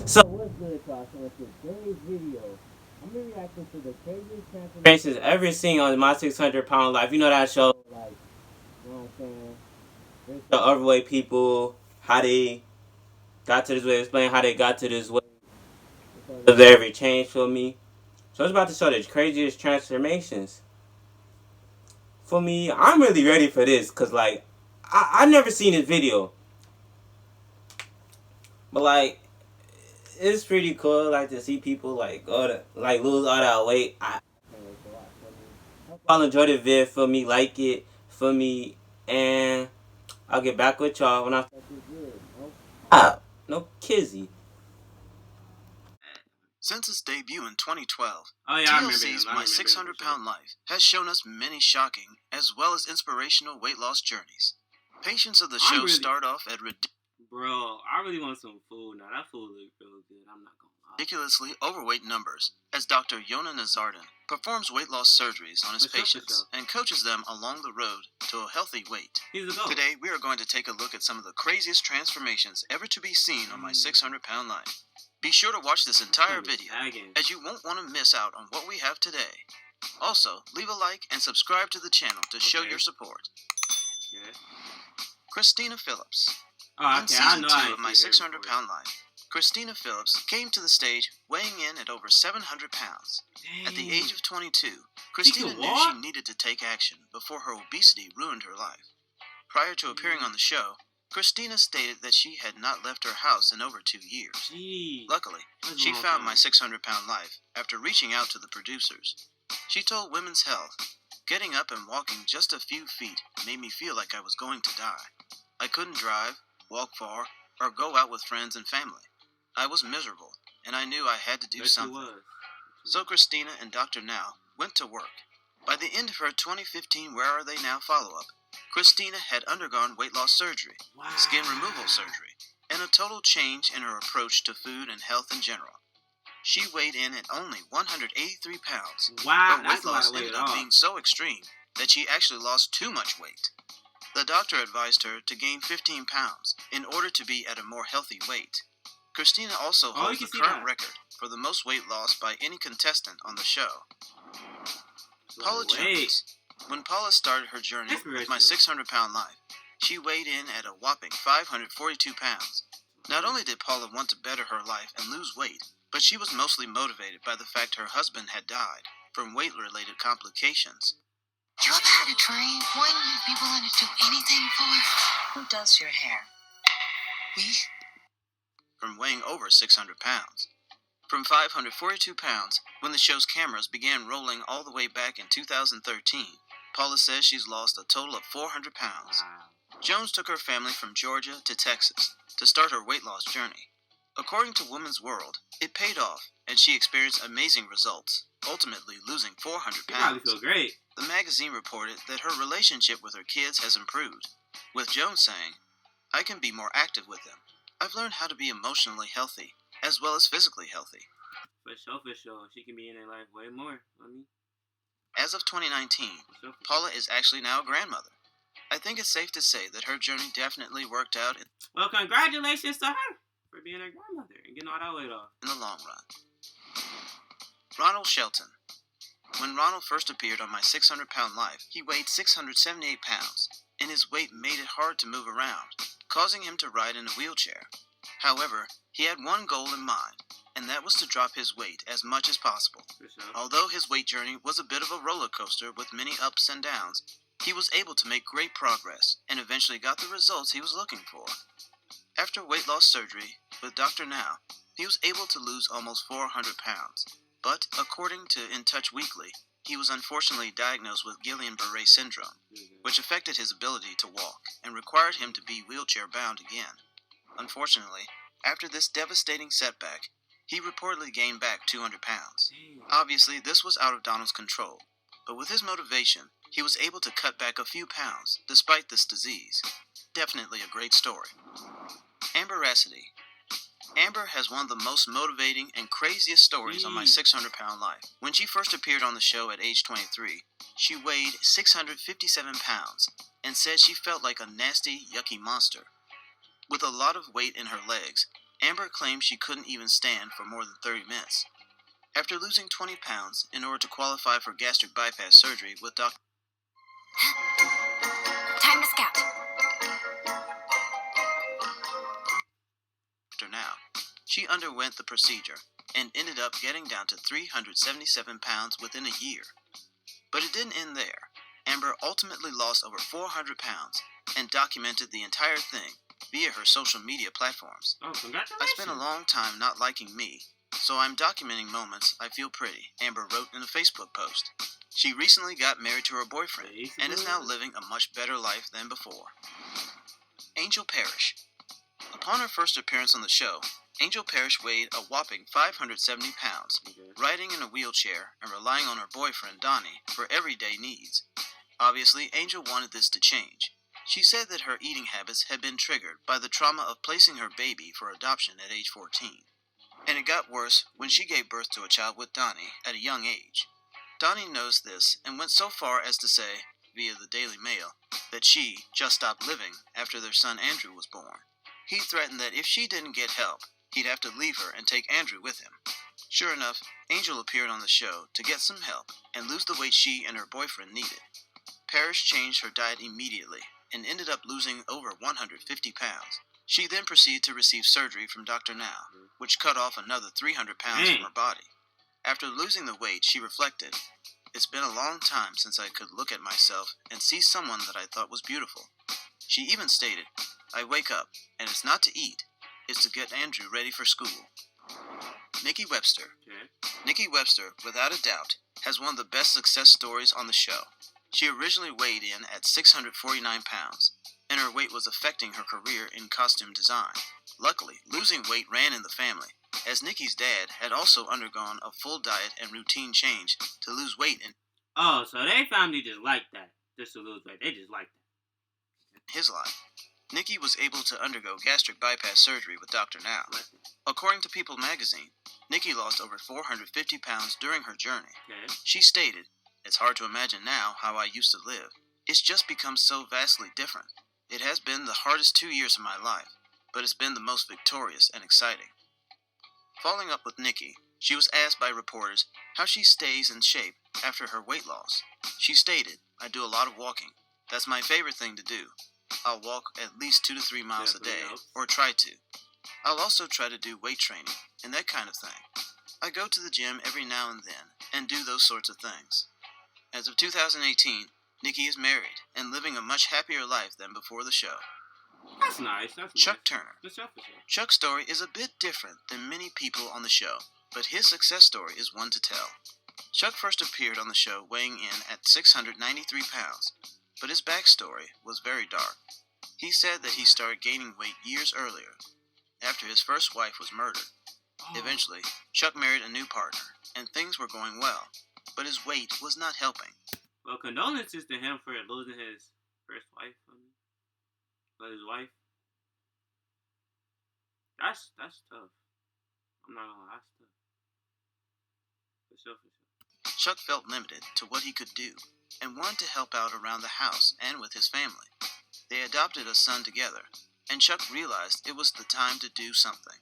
So what's good, y'all? So with today's video, I'm gonna be reacting to the craziest transformations ever seen on my 600-pound life. You know that show, like, you know what I'm saying? There's the overweight people, how they got to this way, explain how they got to this way. Was there every change for me? So it's about to show the craziest transformations. For me, I'm really ready for this, cause like, I never seen this video. But like, it's pretty cool, like, to see people like go to like lose all that weight. I'll enjoy the vid for me, like it for me, and I'll get back with y'all when I start this vid. No kizzy. Since its debut in 2012, I TLC's My 600-Pound Life has shown us many shocking as well as inspirational weight loss journeys. Patients of the show start off at Bro, I really want some food now. That food looks real good. I'm not gonna lie. ridiculously overweight numbers as Dr. Yona Nazardin performs weight loss surgeries on his patients and coaches them along the road to a healthy weight. Today, we are going to take a look at some of the craziest transformations ever to be seen on My 600-Pound Life. Be sure to watch this entire video, as you won't want to miss out on what we have today. Also, leave a like and subscribe to the channel to show your support. CHRISTINA PHILLIPS. On season 2 of My 600-Pound Life, CHRISTINA PHILLIPS came to the stage weighing in at over 700 pounds. At the age of 22, CHRISTINA knew she needed to take action before her obesity ruined her life. Prior to appearing on the show, CHRISTINA stated that she had not left her house in over 2 years. Luckily, she found My 600-Pound Life after reaching out to the producers. She told Women's Health, "Getting up and walking just a few feet made me feel like I was going to die. I couldn't drive, walk far, or go out with friends and family. I was miserable, and I knew I had to do something." So CHRISTINA and Dr. Now went to work. By the end of her 2015 Where Are They Now follow-up, CHRISTINA had undergone weight loss surgery, skin removal surgery, and a total change in her approach to food and health in general. She weighed in at only 183 pounds. Her weight loss ended up being so extreme that she actually lost too much weight. The doctor advised her to gain 15 pounds in order to be at a more healthy weight. CHRISTINA also holds the current record for the most weight loss by any contestant on the show. Paula Jones. When Paula started her journey with My 600-Pound Life, she weighed in at a whopping 542 pounds. Not only did Paula want to better her life and lose weight, but she was mostly motivated by the fact her husband had died from weight-related complications. You ever had a dream one you'd be willing to do anything for? Who does your hair? Me? From weighing over 600 pounds. From 542 pounds, when the show's cameras began rolling all the way back in 2013, Paula says she's lost a total of 400 pounds. Jones took her family from Georgia to Texas to start her weight loss journey. According to Women's World, it paid off, and she experienced amazing results, ultimately losing 400 pounds. Feel great. The magazine reported that her relationship with her kids has improved, with Jones saying, "I can be more active with them. I've learned how to be emotionally healthy, as well as physically healthy." For sure. She can be in their life way more. As of 2019, Paula is actually now a grandmother. I think it's safe to say that her journey definitely worked out Well, congratulations to her for being a grandmother and getting all that weight off. in the long run. Ronald Shelton. When Ronald first appeared on My 600-Pound Life, he weighed 678 pounds, and his weight made it hard to move around, causing him to ride in a wheelchair. However, he had one goal in mind, and that was to drop his weight as much as possible. Although his weight journey was a bit of a roller coaster with many ups and downs, he was able to make great progress and eventually got the results he was looking for. After weight loss surgery with Dr. Now, he was able to lose almost 400 pounds. But according to In Touch Weekly, he was unfortunately diagnosed with Guillain-Barré syndrome, which affected his ability to walk and required him to be wheelchair-bound again. Unfortunately, after this devastating setback, he reportedly gained back 200 pounds. Obviously, this was out of Donald's control, but with his motivation, he was able to cut back a few pounds despite this disease. Definitely a great story. Amber RACHDI. Amber has one of the most motivating and craziest stories on My 600-Pound Life. When she first appeared on the show at age 23, she weighed 657 pounds and said she felt like a nasty, yucky monster. With a lot of weight in her legs, Amber claimed she couldn't even stand for more than 30 minutes. After losing 20 pounds in order to qualify for gastric bypass surgery with Dr. Time to scout. Now, she underwent the procedure and ended up getting down to 377 pounds within a year. But it didn't end there. Amber ultimately lost over 400 pounds and documented the entire thing via her social media platforms. Oh, congratulations. I spent a long time not liking me, so I'm documenting moments I feel pretty, Amber wrote in a Facebook post. She recently got married to her boyfriend and is now living a much better life than before. Angel Parrish. Upon her first appearance on the show, Angel Parrish weighed a whopping 570 pounds, riding in a wheelchair and relying on her boyfriend, Donnie, for everyday needs. Obviously, Angel wanted this to change. She said that her eating habits had been triggered by the trauma of placing her baby for adoption at age 14. And it got worse when she gave birth to a child with Donnie at a young age. Donnie knows this and went so far as to say, via the Daily Mail, that she just stopped living after their son Andrew was born. He threatened that if she didn't get help, he'd have to leave her and take Andrew with him. Sure enough, Angel appeared on the show to get some help and lose the weight she and her boyfriend needed. Parrish changed her diet immediately and ended up losing over 150 pounds. She then proceeded to receive surgery from Dr. Now, which cut off another 300 pounds from her body. After losing the weight, she reflected, "It's been a long time since I could look at myself and see someone that I thought was beautiful." She even stated, "I wake up, and it's not to eat, it's to get Andrew ready for school." Nikki Webster. Nikki Webster, without a doubt, has one of the best success stories on the show. She originally weighed in at 649 pounds, and her weight was affecting her career in costume design. Luckily, losing weight ran in the family, as Nikki's dad had also undergone a full diet and routine change to lose weight in so their family just like that. Just to lose weight. They just like that. his life. Nikki was able to undergo gastric bypass surgery with Dr. Now. According to People magazine, Nikki lost over 450 pounds during her journey. She stated, "It's hard to imagine now how I used to live. It's just become so vastly different. It has been the hardest 2 years of my life, but it's been the most victorious and exciting." Following up with Nikki, she was asked by reporters how she stays in shape after her weight loss. She stated, "I do a lot of walking. That's my favorite thing to do. I'll walk at least 2 to 3 miles a day, or try to. I'll also try to do weight training and that kind of thing. I go to the gym every now and then and do those sorts of things." As of 2018, Nikki is married and living a much happier life than before the show. That's nice. Chuck Turner. Good stuff for sure. Chuck's story is a bit different than many people on the show, but his success story is one to tell. Chuck first appeared on the show weighing in at 693 pounds, but his backstory was very dark. He said that he started gaining weight years earlier, after his first wife was murdered. Eventually, Chuck married a new partner, and things were going well, but his weight was not helping. Well, condolences to him for losing his first wife. But his wife. That's tough. I'm not gonna lie, that's tough. For sure. Chuck felt limited to what he could do, and wanted to help out around the house and with his family. They adopted a son together, and Chuck realized it was the time to do something.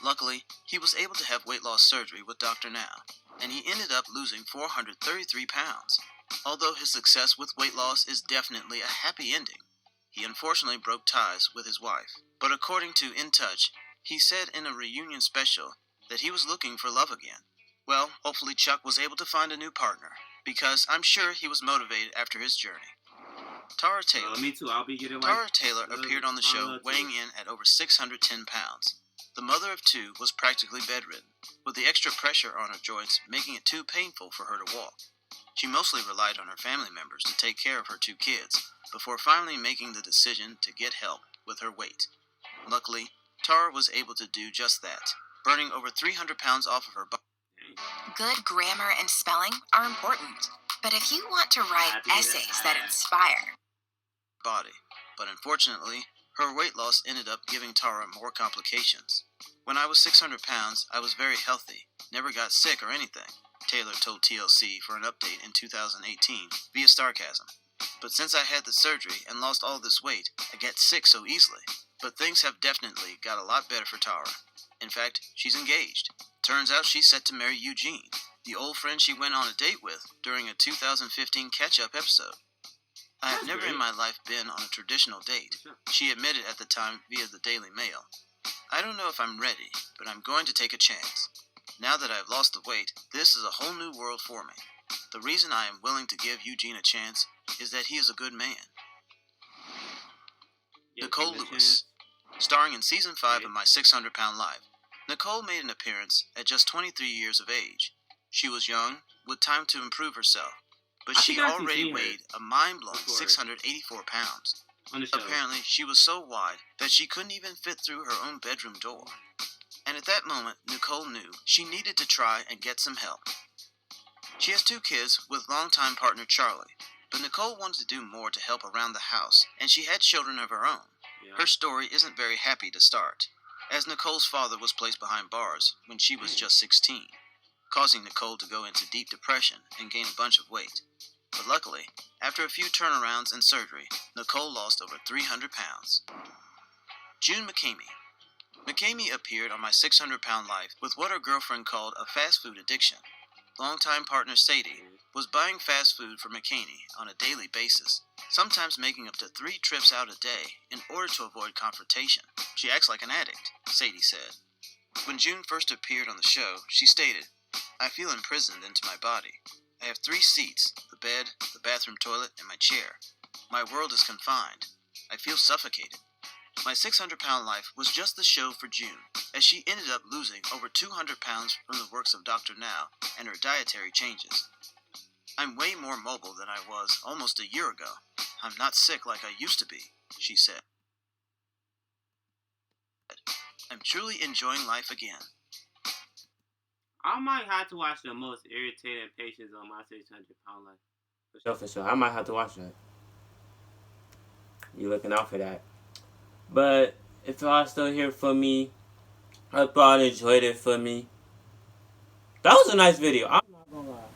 Luckily, he was able to have weight loss surgery with Dr. Now, and he ended up losing 433 pounds. Although his success with weight loss is definitely a happy ending, he unfortunately broke ties with his wife. But according to In Touch, he said in a reunion special that he was looking for love again. Well, hopefully Chuck was able to find a new partner, because I'm sure he was motivated after his journey. Tara Taylor. Me too. I'll be getting Tara Taylor appeared on the show weighing in at over 610 pounds. The mother of two was practically bedridden, with the extra pressure on her joints making it too painful for her to walk. She mostly relied on her family members to take care of her 2 kids, before finally making the decision to get help with her weight. Luckily, Tara was able to do just that, burning over 300 pounds off of her body. Good grammar and spelling are important, but if you want to write essays that inspire, But unfortunately, her weight loss ended up giving Tara more complications. "When I was 600 pounds, I was very healthy, never got sick or anything," Taylor told TLC for an update in 2018 via Starcasm. "But since I had the surgery and lost all this weight, I get sick so easily. But things have definitely got a lot better for Tara. In fact, she's engaged. Turns out she's set to marry Eugene, the old friend she went on a date with during a 2015 catch-up episode. I have never in my life been on a traditional date, she admitted at the time via the Daily Mail. I don't know if I'm ready, but I'm going to take a chance. Now that I've lost the weight, this is a whole new world for me. The reason I am willing to give Eugene a chance is that he is a good man. Nicole Lewis, starring in Season 5 of My 600-Pound Life. Nicole made an appearance at just 23 years of age. She was young, with time to improve herself, but she already weighed a mind-blowing 684 pounds. Apparently, she was so wide that she couldn't even fit through her own bedroom door. And at that moment, Nicole knew she needed to try and get some help. She has 2 kids with longtime partner Charlie, but Nicole wanted to do more to help around the house, and she had children of her own. Her story isn't very happy to start, as Nicole's father was placed behind bars when she was just 16, causing Nicole to go into deep depression and gain a bunch of weight. But luckily, after a few turnarounds and surgery, Nicole lost over 300 pounds. June MCCAMEY. MCCAMEY appeared on My 600-Pound Life with what her girlfriend called a fast food addiction. Longtime partner Sadie was buying fast food for MCCAMEY on a daily basis, sometimes making up to 3 trips out a day in order to avoid confrontation. She acts like an addict, Sadie said. When June first appeared on the show, she stated, "I feel imprisoned into my body. I have 3 seats, the bed, the bathroom toilet, and my chair. My world is confined. I feel suffocated." My 600-Pound Life was just the show for June, as she ended up losing over 200 pounds from the works of Dr. Now and her dietary changes. "I'm way more mobile than I was almost a year ago. I'm not sick like I used to be," she said. "I'm truly enjoying life again." I might have to watch the most irritating patients on My 600-Pound Life. For sure. I might have to watch that. You looking out for that. But if y'all still here for me, I hope y'all enjoyed it for me. That was a nice video. I'm not gonna lie.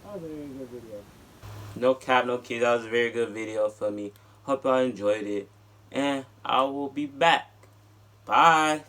That was a very good video. No cap, no kids. That was a very good video for me. Hope y'all enjoyed it. And I will be back. Bye.